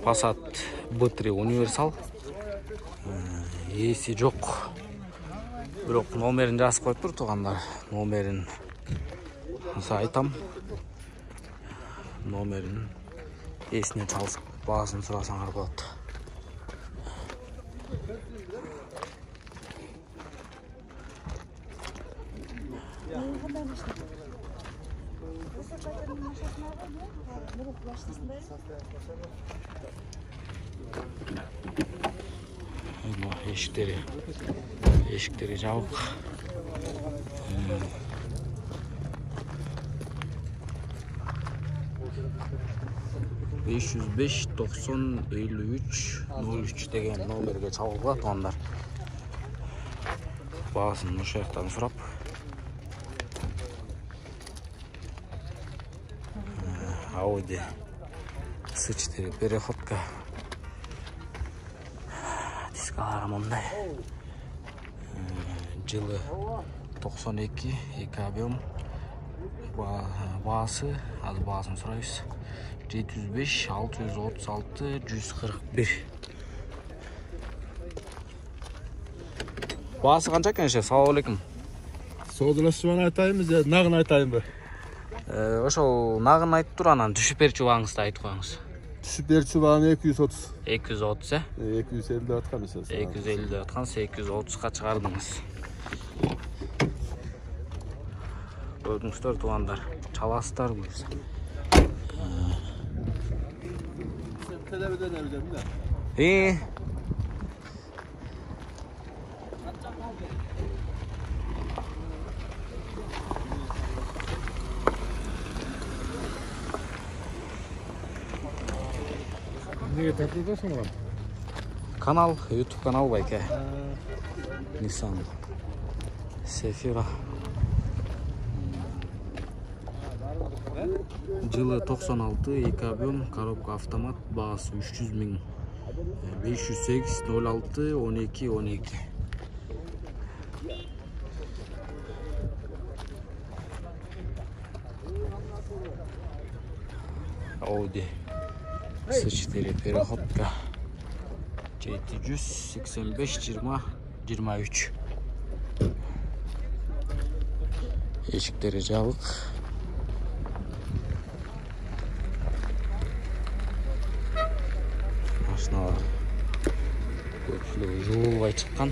Passat B3 универсал. Ээси жок. Бирок номерин жазып коюптур туугандар. Номерин айтам. Номерин эсине чалып баасын сурасаңар болот. Eşikleri жабык. 505 90 53 03 деген номерге чалгыла туугандар. Баасын ошол жактан сурап. Audi S4 переходка. Дискалары мындай. Жылы 92, 2 объем. Баасы, аз баасын сурайбыз. 705 636 141. Баасы канча экен? Салам алейкум. Соодурлашууну айтайынбы же нагын айтайынбы? Ошол нагын айтып тур, анан түшүп берчү убагыңызды айтып коюңуз. Түшүп берчү убагым 230. 230 250 деп аткан эсен. 250 деп аткан, 830га чыгардыңыз. Көрдүңүздөр туугандар, чаласыздар буюрса. Телевизyon evde mi? Neye takıldın mı? Kanal, YouTube kanal bayke. Nissan Sefira. Жылы 96, 2 объем, коробка автомат, баасы 300 000. 508 06 12 12. Audi S4 переходка. 785 20 23. Eşikleri жабык. Машиналар көпчүлүгү жуулбай чыккан.